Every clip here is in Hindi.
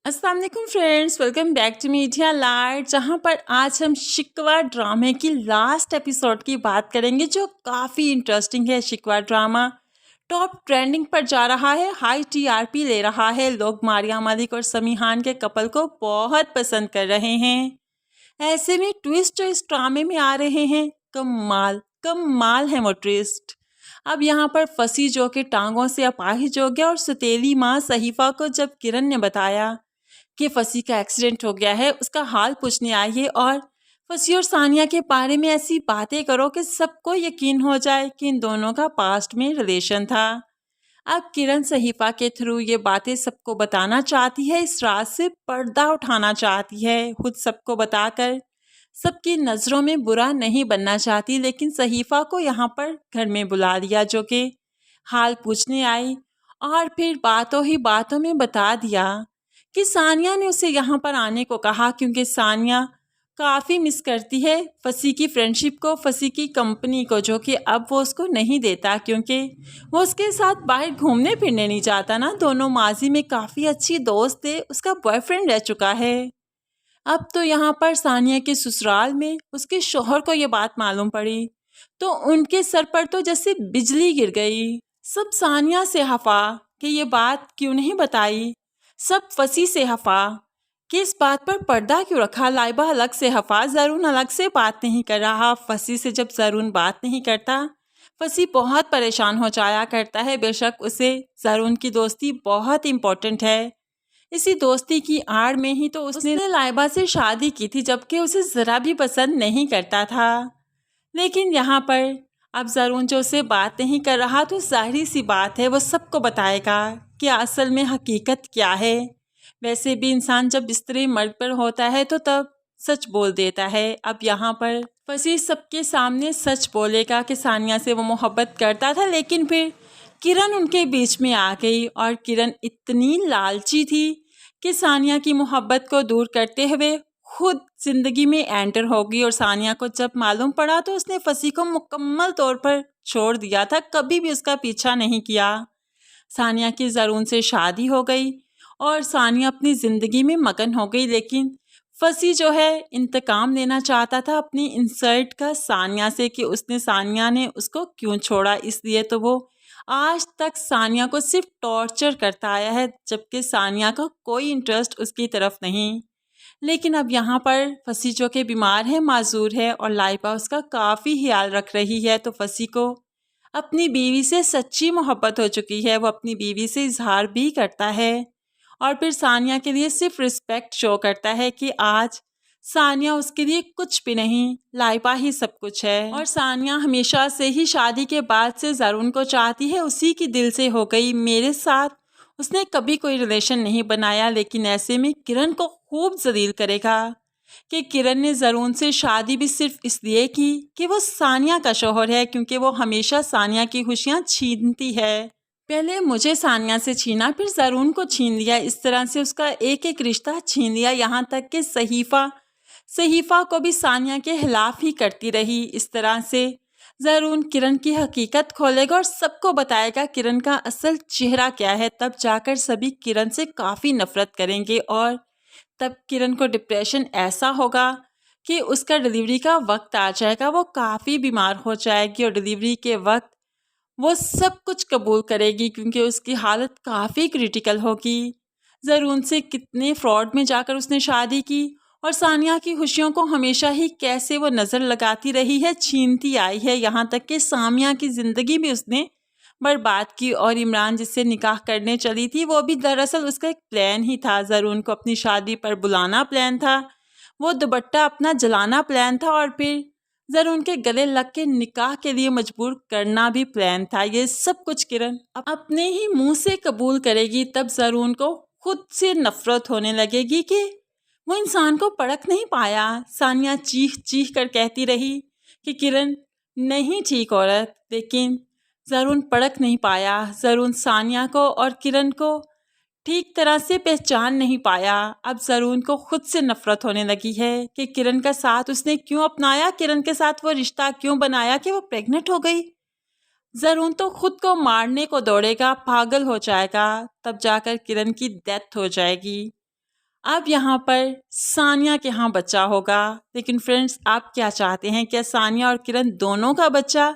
अस्सलाम वालेकुम friends, welcome back to media light. जहां पर आज हम शिकवा ड्रामे की लास्ट एपिसोड की बात करेंगे जो काफ़ी इंटरेस्टिंग है। शिकवा ड्रामा टॉप ट्रेंडिंग पर जा रहा है, हाई टीआरपी ले रहा है। लोग मारिया मलिक और समीहान के कपल को बहुत पसंद कर रहे हैं। ऐसे में ट्विस्ट जो इस ड्रामे में आ रहे हैं, कमाल कमाल है वो ट्विस्ट। अब यहाँ पर फंसी जो कि टांगों से अपाहिज हो गया और सतीली माँ सहीफा को जब किरण ने बताया कि फसी का एक्सीडेंट हो गया है, उसका हाल पूछने आई है और फसी और सानिया के बारे में ऐसी बातें करो कि सबको यकीन हो जाए कि इन दोनों का पास्ट में रिलेशन था। अब किरण सहीफा के थ्रू ये बातें सबको बताना चाहती है, इस राज से पर्दा उठाना चाहती है, खुद सबको बताकर सबकी नज़रों में बुरा नहीं बनना चाहती। लेकिन सहीफा को यहाँ पर घर में बुला लिया जो कि हाल पूछने आई और फिर बातों ही बातों में बता दिया कि सानिया ने उसे यहाँ पर आने को कहा क्योंकि सानिया काफ़ी मिस करती है फसी की फ्रेंडशिप को, फसी की कंपनी को, जो कि अब वो उसको नहीं देता क्योंकि वो उसके साथ बाहर घूमने फिरने नहीं जाता ना। दोनों माजी में काफ़ी अच्छी दोस्त थे, उसका बॉयफ्रेंड रह चुका है। अब तो यहाँ पर सानिया के ससुराल में उसके शौहर को ये बात मालूम पड़ी तो उनके सर पर तो जैसे बिजली गिर गई। सब सानिया से हफा कि ये बात क्यों नहीं बताई, सब फसी से हफा कि इस बात पर पर्दा क्यों रखा। लाइबा अलग से हफा, जरून अलग से बात नहीं कर रहा। फसी से जब जरून बात नहीं करता, फसी बहुत परेशान हो जाया करता है। बेशक उसे जरून की दोस्ती बहुत इम्पोर्टेंट है, इसी दोस्ती की आड़ में ही तो उसने लाइबा से शादी की थी, जबकि उसे ज़रा भी पसंद नहीं करता था। लेकिन यहाँ पर अब ज़रून जो उसे बात नहीं कर रहा तो जाहिर सी बात है वो सबको बताएगा कि असल में हकीकत क्या है। वैसे भी इंसान जब बिस्तरे मर्द पर होता है तो तब सच बोल देता है। अब यहाँ पर फसी सबके सामने सच बोलेगा कि सानिया से वो मोहब्बत करता था, लेकिन फिर किरण उनके बीच में आ गई और किरण इतनी लालची थी कि सानिया की मोहब्बत को दूर करते हुए खुद जिंदगी में एंटर होगी। और सानिया को जब मालूम पड़ा तो उसने फसी को मुकम्मल तौर पर छोड़ दिया था, कभी भी उसका पीछा नहीं किया। सानिया की जरून से शादी हो गई और सानिया अपनी ज़िंदगी में मगन हो गई। लेकिन फसी जो है इंतकाम लेना चाहता था अपनी इंसल्ट का सानिया से कि उसने सानिया ने उसको क्यों छोड़ा, इसलिए तो वो आज तक सानिया को सिर्फ टॉर्चर करता आया है, जबकि सानिया का कोई इंटरेस्ट उसकी तरफ नहीं। लेकिन अब यहाँ पर फसी जो कि बीमार है, माजूर है और लाइबा उसका काफ़ी ख्याल रख रही है, तो फसी को अपनी बीवी से सच्ची मोहब्बत हो चुकी है। वो अपनी बीवी से इजहार भी करता है और फिर सानिया के लिए सिर्फ रिस्पेक्ट शो करता है कि आज सानिया उसके लिए कुछ भी नहीं, लाइबा ही सब कुछ है। और सानिया हमेशा से ही शादी के बाद से जरून को चाहती है, उसी की दिल से हो गई। मेरे साथ उसने कभी कोई रिलेशन नहीं बनाया, लेकिन ऐसे में किरण को खूब जलील करेगा कि किरण ने जरून से शादी भी सिर्फ इसलिए की कि वो सानिया का शौहर है, क्योंकि वो हमेशा सानिया की खुशियाँ छीनती है। पहले मुझे सानिया से छीना, फिर जरून को छीन लिया, इस तरह से उसका एक एक रिश्ता छीन लिया, यहाँ तक कि सहीफा को भी सानिया के खिलाफ ही करती रही। इस तरह से जरून किरण की हकीकत खोलेगा और सबको बताएगा किरण का असल चेहरा क्या है। तब जाकर सभी किरण से काफ़ी नफरत करेंगे और तब किरण को डिप्रेशन ऐसा होगा कि उसका डिलीवरी का वक्त आ जाएगा। वो काफ़ी बीमार हो जाएगी और डिलीवरी के वक्त वो सब कुछ कबूल करेगी क्योंकि उसकी हालत काफ़ी क्रिटिकल होगी। जरून से कितने फ्रॉड में जाकर उसने शादी की और सानिया की खुशियों को हमेशा ही कैसे वो नज़र लगाती रही है, छीनती आई है, यहाँ तक कि सामिया की ज़िंदगी भी उसने बर्बाद की। और इमरान जिससे निकाह करने चली थी वो भी दरअसल उसका एक प्लान ही था। जरून को अपनी शादी पर बुलाना प्लान था, वो दुपट्टा अपना जलाना प्लान था और फिर जरून के गले लग के निकाह के लिए मजबूर करना भी प्लान था। ये सब कुछ किरण अपने ही मुंह से कबूल करेगी। तब जरून को खुद से नफरत होने लगेगी कि वो इंसान को परख नहीं पाया। सानिया चीख चीख कर कहती रही कि किरण नहीं ठीक औरत, लेकिन जरून परख नहीं पाया। जरून सानिया को और किरण को ठीक तरह से पहचान नहीं पाया। अब जरून को खुद से नफरत होने लगी है कि किरण का साथ उसने क्यों अपनाया, किरण के साथ वो रिश्ता क्यों बनाया कि वो प्रेग्नेंट हो गई। जरून तो खुद को मारने को दौड़ेगा, पागल हो जाएगा, तब जाकर किरण की डेथ हो जाएगी। अब यहाँ पर सानिया के यहाँ बच्चा होगा, लेकिन फ्रेंड्स आप क्या चाहते हैं? क्या सानिया और किरण दोनों का बच्चा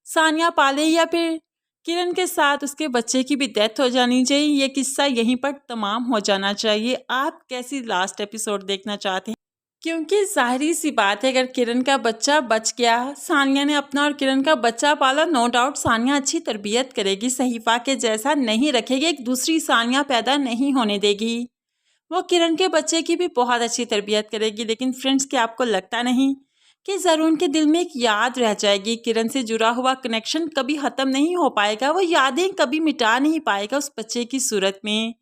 सानिया पाले या फिर किरण के साथ उसके बच्चे की भी डेथ हो जानी चाहिए? ये किस्सा यहीं पर तमाम हो जाना चाहिए। आप कैसी लास्ट एपिसोड देखना चाहते हैं? क्योंकि ज़ाहिर सी बात है, अगर किरण का बच्चा बच गया, सानिया ने अपना और किरण का बच्चा पाला, नो डाउट सानिया अच्छी तरबियत करेगी, सहीफा के जैसा नहीं रखेगी, एक दूसरी सानिया पैदा नहीं होने देगी। वो किरण के बच्चे की भी बहुत अच्छी तरबियत करेगी। लेकिन फ्रेंड्स, क्या आपको लगता नहीं कि ज़रूर उनके दिल में एक याद रह जाएगी? किरण से जुड़ा हुआ कनेक्शन कभी ख़त्म नहीं हो पाएगा, वो यादें कभी मिटा नहीं पाएगा उस बच्चे की सूरत में।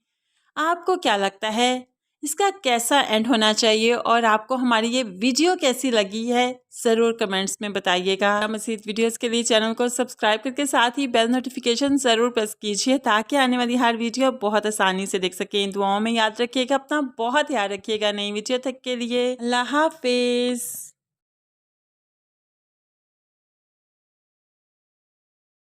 आपको क्या लगता है इसका कैसा एंड होना चाहिए? और आपको हमारी ये वीडियो कैसी लगी है ज़रूर कमेंट्स में बताइएगा। मज़ीद वीडियोस के लिए चैनल को सब्सक्राइब करके साथ ही बेल नोटिफिकेशन ज़रूर प्रेस कीजिए, ताकि आने वाली हर वीडियो बहुत आसानी से देख सकें। दुआओं में याद रखिएगा, अपना बहुत ध्यान रखिएगा। नई वीडियो तक के लिए अल्लाह हाफिज़।